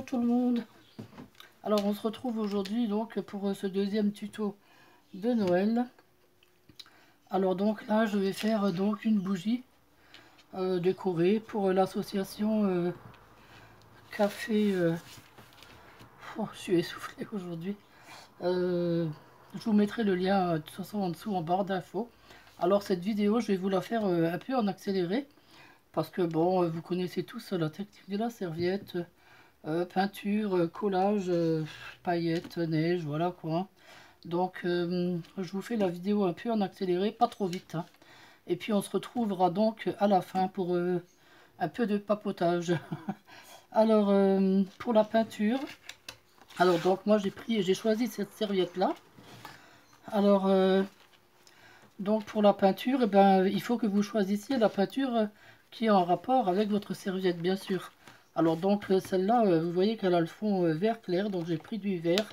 tout le monde. Alors on se retrouve aujourd'hui donc pour ce deuxième tuto de Noël. Alors donc là je vais faire donc une bougie décorée pour l'association café. Oh, je suis essoufflée aujourd'hui. Je vous mettrai le lien de toute façon en dessous en barre d'infos. Alors cette vidéo je vais vous la faire un peu en accéléré parce que bon vous connaissez tous la technique de la serviette. Peinture, collage, paillettes, neige, voilà quoi. Donc je vous fais la vidéo un peu en accéléré, pas trop vite. Hein. Et puis on se retrouvera donc à la fin pour un peu de papotage. Alors pour la peinture, alors donc moi j'ai choisi cette serviette là. Alors donc pour la peinture, eh ben, il faut que vous choisissiez la peinture qui est en rapport avec votre serviette bien sûr. Alors donc celle-là, vous voyez qu'elle a le fond vert clair, donc j'ai pris du vert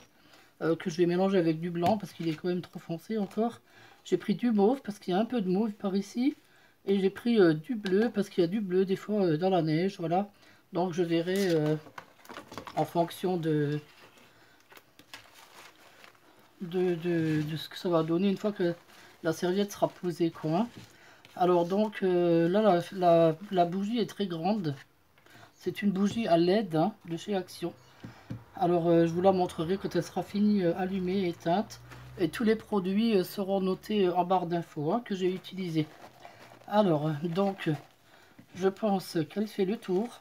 que je vais mélanger avec du blanc parce qu'il est quand même trop foncé encore. J'ai pris du mauve parce qu'il y a un peu de mauve par ici. Et j'ai pris du bleu parce qu'il y a du bleu des fois dans la neige, voilà. Donc je verrai en fonction de ce que ça va donner une fois que la serviette sera posée, quoi. Alors donc là la bougie est très grande. C'est une bougie à LED hein, de chez Action. Alors je vous la montrerai quand elle sera finie, allumée et éteinte. Et tous les produits seront notés en barre d'infos hein, que j'ai utilisé. Alors donc je pense qu'elle fait le tour.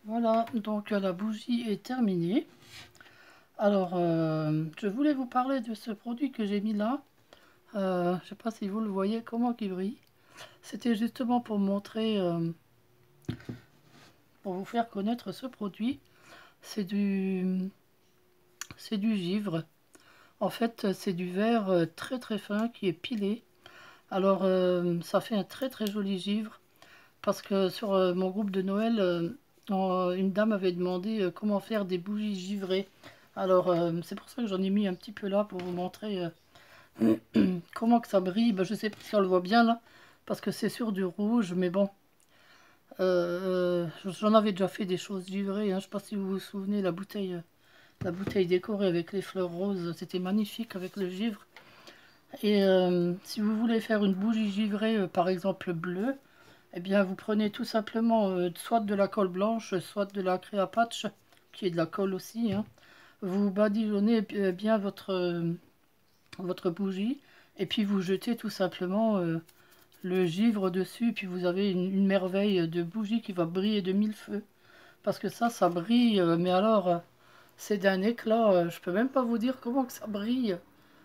Voilà, donc la bougie est terminée. Alors, je voulais vous parler de ce produit que j'ai mis là. Je ne sais pas si vous le voyez, comment il brille. C'était justement pour montrer, pour vous faire connaître ce produit. C'est du givre. En fait, c'est du verre très très fin qui est pilé. Alors, ça fait un très très joli givre. Parce que sur mon groupe de Noël, une dame avait demandé comment faire des bougies givrées. Alors, c'est pour ça que j'en ai mis un petit peu là pour vous montrer comment que ça brille. Ben, je sais pas si on le voit bien là, parce que c'est sur du rouge, mais bon. J'en avais déjà fait des choses givrées, hein. Je sais pas si vous vous souvenez, la bouteille décorée avec les fleurs roses, c'était magnifique avec le givre. Et si vous voulez faire une bougie givrée, par exemple bleue, eh bien vous prenez tout simplement soit de la colle blanche, soit de la créa patch, qui est de la colle aussi, hein. Vous badigeonnez bien votre bougie, et puis vous jetez tout simplement le givre dessus, et puis vous avez une merveille de bougie qui va briller de mille feux. Parce que ça brille, mais alors, c'est d'un éclat, je peux même pas vous dire comment que ça brille.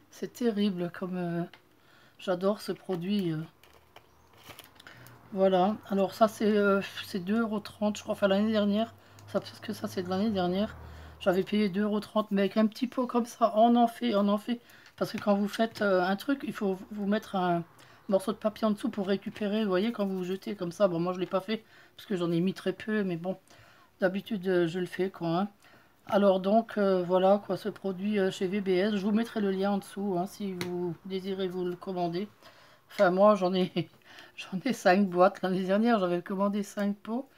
C'est terrible, comme j'adore ce produit. Voilà, alors ça c'est 2,30 € je crois, enfin l'année dernière, ça, parce que ça c'est de l'année dernière. J'avais payé 2,30 € mais avec un petit pot comme ça, on en fait. Parce que quand vous faites un truc, il faut vous mettre un morceau de papier en dessous pour récupérer, vous voyez, quand vous jetez comme ça. Bon, moi je l'ai pas fait, parce que j'en ai mis très peu, mais bon, d'habitude je le fais quoi, hein. Alors donc, voilà quoi, ce produit chez VBS, je vous mettrai le lien en dessous, hein, si vous désirez vous le commander. Enfin, moi, j'en ai 5 boîtes. L'année dernière, j'avais commandé 5 pots.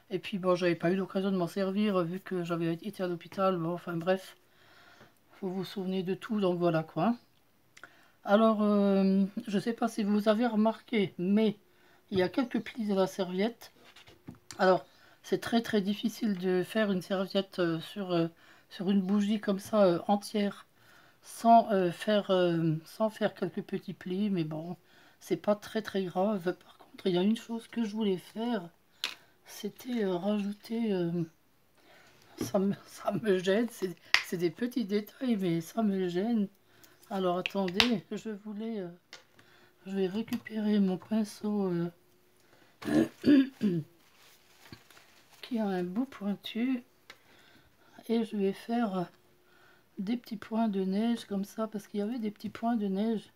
Et puis, bon, j'avais pas eu l'occasion de m'en servir vu que j'avais été à l'hôpital. Bon, enfin, bref, vous vous souvenez de tout, donc voilà quoi. Alors, je sais pas si vous avez remarqué, mais il y a quelques plis à la serviette. Alors, c'est très très difficile de faire une serviette sur une bougie comme ça entière sans faire quelques petits plis, mais bon, c'est pas très très grave. Par contre, il y a une chose que je voulais faire, c'était rajouter, ça me gêne, c'est des petits détails, mais ça me gêne. Alors attendez, je vais récupérer mon pinceau qui a un bout pointu, et je vais faire des petits points de neige comme ça, parce qu'il y avait des petits points de neige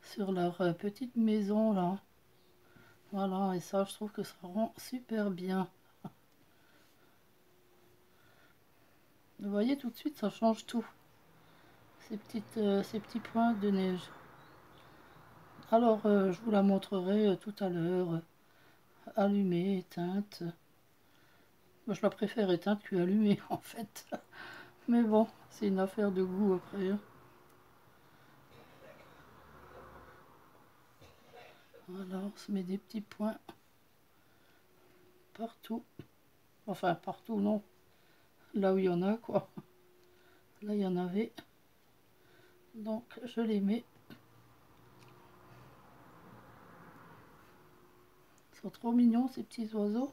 sur leur petite maison là. Voilà, et ça je trouve que ça rend super bien. Vous voyez, tout de suite ça change tout, ces petits points de neige. Alors je vous la montrerai tout à l'heure, allumée, éteinte. Moi je la préfère éteinte qu'allumée en fait. Mais bon, c'est une affaire de goût après, hein. Voilà, on se met des petits points partout. Enfin partout non, là où il y en a quoi. Là il y en avait. Donc je les mets. Ils sont trop mignons ces petits oiseaux.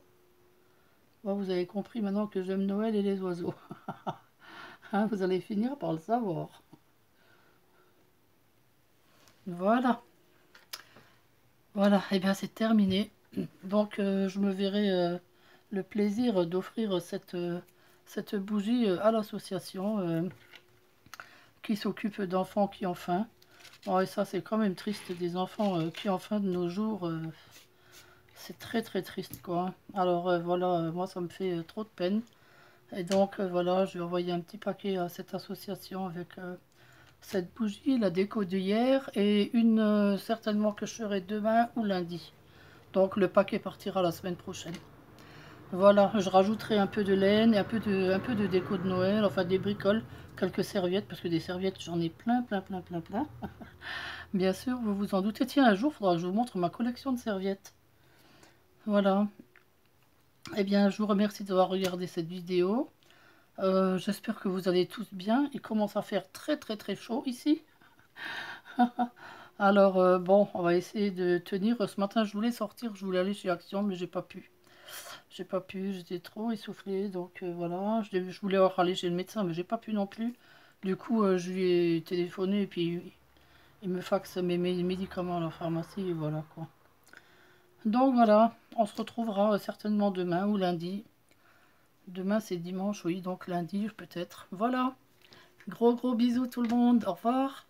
Bon, vous avez compris maintenant que j'aime Noël et les oiseaux. Hein, vous allez finir par le savoir. Voilà. Voilà, et bien c'est terminé. Donc je me verrai le plaisir d'offrir cette bougie à l'association qui s'occupe d'enfants qui ont faim. Bon, et ça c'est quand même triste, des enfants qui ont faim de nos jours. C'est très très triste quoi. Alors voilà, moi ça me fait trop de peine. Et donc voilà, je vais envoyer un petit paquet à cette association avec cette bougie, la déco d'hier, et une certainement que je ferai demain ou lundi. Donc le paquet partira la semaine prochaine. Voilà, je rajouterai un peu de laine et un peu de déco de Noël, enfin des bricoles, quelques serviettes, parce que des serviettes j'en ai plein, plein, plein, plein, plein. Bien sûr, vous vous en doutez. Tiens, un jour, il faudra que je vous montre ma collection de serviettes. Voilà. Eh bien, je vous remercie d'avoir regardé cette vidéo. J'espère que vous allez tous bien. Il commence à faire très très très chaud ici. Alors bon, on va essayer de tenir. Ce matin, je voulais sortir, je voulais aller chez Action, mais j'ai pas pu. j'ai pas pu, j'étais trop essoufflée, donc voilà. Je voulais aller chez le médecin, mais j'ai pas pu non plus. Du coup, je lui ai téléphoné et puis il me faxe mes médicaments à la pharmacie, et voilà quoi. Donc voilà, on se retrouvera certainement demain ou lundi. Demain c'est dimanche, oui, donc lundi peut-être. Voilà, gros bisous tout le monde, au revoir.